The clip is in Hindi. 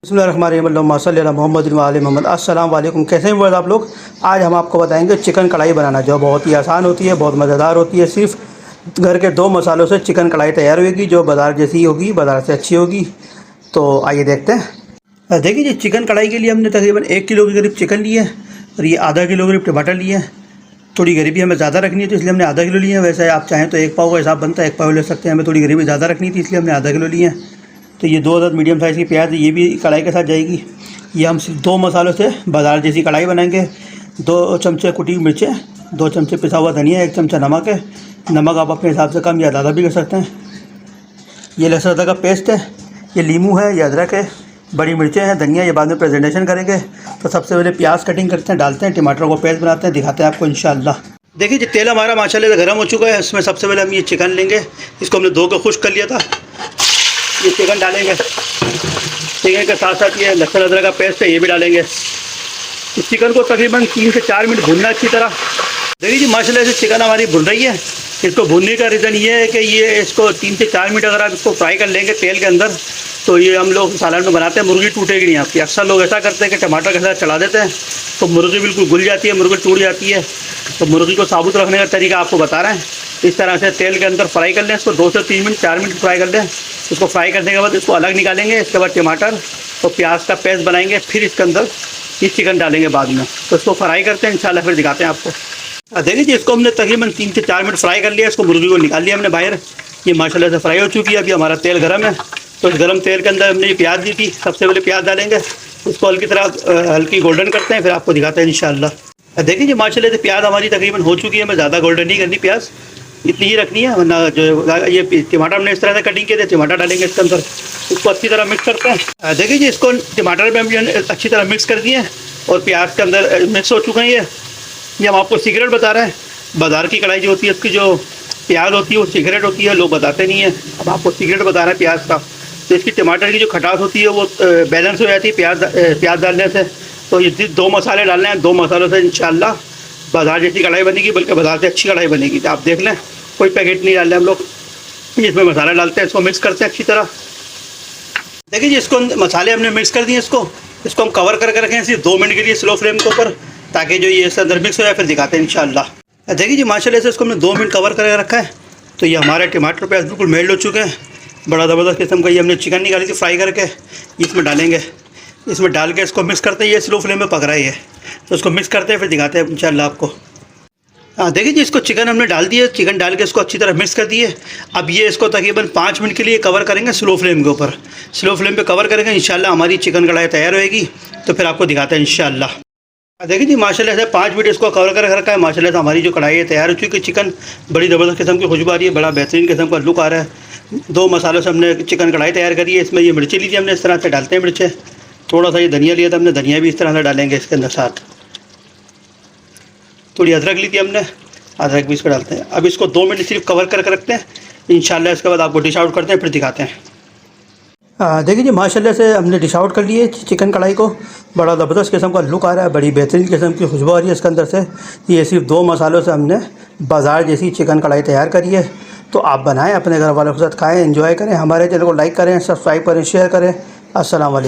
बिस्मिल्लाहिर्रहमानिर्रहीम मोहम्मद मोहम्मद। अस्सलाम वालेकुम। कैसे हैं आप लोग? आज हम आपको बताएंगे चिकन कढ़ाई बनाना, जो बहुत ही आसान होती है, बहुत मज़ेदार होती है। सिर्फ घर के 2 मसालों से चिकन कढ़ाई तैयार होगी, जो बाज़ार जैसी होगी, बाज़ार से अच्छी होगी। तो आइए देखते हैं। देखिए जी, चिकन कढ़ाई के लिए हमने तकरीबन 1 किलो के करीब चिकन लिए है और ये आधा किलो करीब टमाटर लिए हैं। थोड़ी ग्रेवी हमें ज़्यादा रखनी है तो इसलिए हमने आधा किलो लिए हैं। वैसे आप चाहें तो 1 पाव का हिसाब बनता है, 1 पाव ले सकते हैं। हमें थोड़ी ग्रेवी ज़्यादा रखनी थी इसलिए हमने आधा किलो लिए हैं। तो ये 2 अदद मीडियम साइज़ की प्याज, ये भी कढ़ाई के साथ जाएगी। ये हम सिर्फ 2 मसालों से बाज़ार जैसी कढ़ाई बनाएंगे। 2 चमचे कुटी मिर्चें, 2 चमचे पिसा हुआ धनिया, 1 चमचा नमक है। नमक आप अपने हिसाब से कम या ज़्यादा भी कर सकते हैं। ये लहसुन अदरक का पेस्ट है, ये लीमू है, ये अदरक है, बड़ी मिर्चें हैं, धनिया। ये बाद में प्रेजेंटेशन करेंगे। तो सबसे पहले प्याज कटिंग करते हैं, डालते हैं, टमाटरों को पेस्ट बनाते हैं, दिखाते हैं आपको इंशाअल्लाह। देखिए जी, तेल हमारा माशाल्लाह से गर्म हो चुका है। इसमें सबसे पहले हम ये चिकन लेंगे, इसको हमने धो के खुश्क कर लिया था। ये चिकन डालेंगे, चिकन के साथ साथ ये लहसुन अदरक का पेस्ट है, ये भी डालेंगे। इस चिकन को तकरीबन 3 से 4 मिनट भूनना अच्छी तरह। देखिए जी, माशाल्लाह से चिकन हमारी भुन रही है। इसको भूनने का रीज़न ये है कि ये इसको 3 से 4 मिनट अगर आप इसको फ्राई कर लेंगे तेल के अंदर, तो ये हम लोग सालन में बनाते हैं, मुर्गी टूटेगी नहीं आपकी। अक्सर लोग ऐसा करते हैं कि टमाटर के साथ चला देते हैं तो मुर्गी बिल्कुल घुल जाती है, मुर्गी टूट जाती है। तो मुर्गी को साबुत रखने का तरीका आपको बता रहे हैं। इस तरह से तेल के अंदर फ्राई कर लें इसको, 2 से 3 मिनट 4 मिनट फ्राई कर लें। इसको फ्राई करने के बाद इसको अलग निकालेंगे। इसके बाद टमाटर और प्याज का पेस्ट बनाएंगे, फिर इसके अंदर ये चिकन डालेंगे बाद में। तो इसको फ्राई करते हैं, इंशाल्लाह फिर दिखाते हैं आपको। देखिए जी, इसको हमने तकरीबन 3 से 4 मिनट फ्राई कर लिया। इसको मुर्गी को निकाल लिया हमने बाहर। ये माशाल्लाह से फ्राई हो चुकी है। अभी हमारा तेल गर्म है, तो इस गर्म तेल के अंदर हमने ये प्याज दी थी। सबसे पहले प्याज डालेंगे, इसको हल्की गोल्डन करते हैं, फिर आपको दिखाते हैं इंशाल्लाह। देखिए जी, माशाल्लाह से प्याज हमारी तकरीबन हो चुकी है। हमें ज़्यादा गोल्डन नहीं करनी प्याज, इतनी ही रखनी है। वरना जो ये टमाटर हमने इस तरह से कटिंग किए थे, टमाटर डालेंगे इसके अंदर, इसको अच्छी तरह मिक्स करते हैं। देखिए जी, इसको टमाटर में हम अच्छी तरह मिक्स कर दिए और प्याज के अंदर मिक्स हो चुके हैं। ये हम आपको सीक्रेट बता रहे हैं। बाज़ार की कढ़ाई जो होती है, उसकी जो प्याज होती है वो सीक्रेट होती है, लोग बताते नहीं हैं। अब आपको सीक्रेट बता रहे हैं प्याज का। तो इसकी टमाटर की जो खटास होती है वो बैलेंस हो जाती है प्याज डालने से। तो ये 2 मसाले डालने हैं, 2 मसालों से इंशाल्लाह बाज़ार जैसी कढ़ाई बनेगी, बल्कि बाज़ार से अच्छी कढ़ाई बनेगी। तो आप देख लें, कोई पैकेट नहीं डाल रहे हम लोग। इसमें मसाला डालते हैं, इसको मिक्स करते हैं अच्छी तरह। देखिए जी, इसको मसाले हमने मिक्स कर दिए। इसको हम कवर करके रखें सिर्फ 2 मिनट के लिए स्लो फ्लेम के ऊपर, ताकि जो ये इसके अंदर मिक्स हो जाए, फिर दिखाते हैं इंशाल्लाह। देखिए जी, माशाल्लाह से इसको हमने 2 मिनट कवर करके रखा है। तो ये हमारे टमाटर प्याज बिल्कुल मेल्ट हो चुके हैं। बड़ा ज़बरदस्त किस्म का ये हमने चिकन निकाली थी फ्राई करके, इसमें डालेंगे। इसमें डाल के इसको मिक्स करते हैं। ये स्लो फ्लेम में पक रहा है, तो इसको मिक्स करते हैं, फिर दिखाते हैं इंशाल्लाह आपको। देखिए जी, इसको चिकन हमने डाल दिए। चिकन डाल के इसको अच्छी तरह मिक्स कर दिए। अब ये इसको तकरीबन 5 मिनट के लिए कवर करेंगे स्लो फ्लेम के ऊपर। स्लो फ्लेम पे कवर करेंगे, इंशाल्लाह हमारी चिकन कढ़ाई तैयार होएगी। तो फिर आपको दिखाते हैं इंशाल्लाह। देखिए जी, माशाल्लाह से 5 मिनट इसको कवर कर रखा है। माशाल्लाह से हमारी जो कढ़ाई है तैयार हो चुकी है। चिकन बड़ी ज़बरदस्त किस्म की खुशबू आ रही है, बड़ा बेहतरीन किस्म का लुक आ रहा है। 2 मसालों से हमने चिकन कढ़ाई तैयार करी है। इसमें ये मिर्ची ली थी हमने, इस तरह से डालते हैं मिर्चें। थोड़ा सा ये धनिया लिया था हमने, धनिया भी इस तरह से डालेंगे इसके अंदर साथ। थोड़ी अदरक ली थी हमने, अदरक भी इसको डालते हैं। अब इसको 2 मिनट सिर्फ कवर करके रखते हैं इंशाल्लाह। इसके बाद आपको डिश आउट करते हैं, फिर दिखाते हैं। देखिए जी, माशाल्लाह से हमने डिश आउट कर लिए चिकन कढ़ाई को। बड़ा ज़बरदस्त किस्म का लुक आ रहा है, बड़ी बेहतरीन किस्म की खुशबू आ रही है इसके अंदर से। ये सिर्फ 2 मसालों से हमने बाज़ार जैसी चिकन कढ़ाई तैयार करी है। तो आप बनाएं, अपने घर वालों के साथ खाएं, एंजॉय करें। हमारे चैनल को लाइक करें, सब्सक्राइब करें, शेयर करें। अस्सलाम वालेकुम।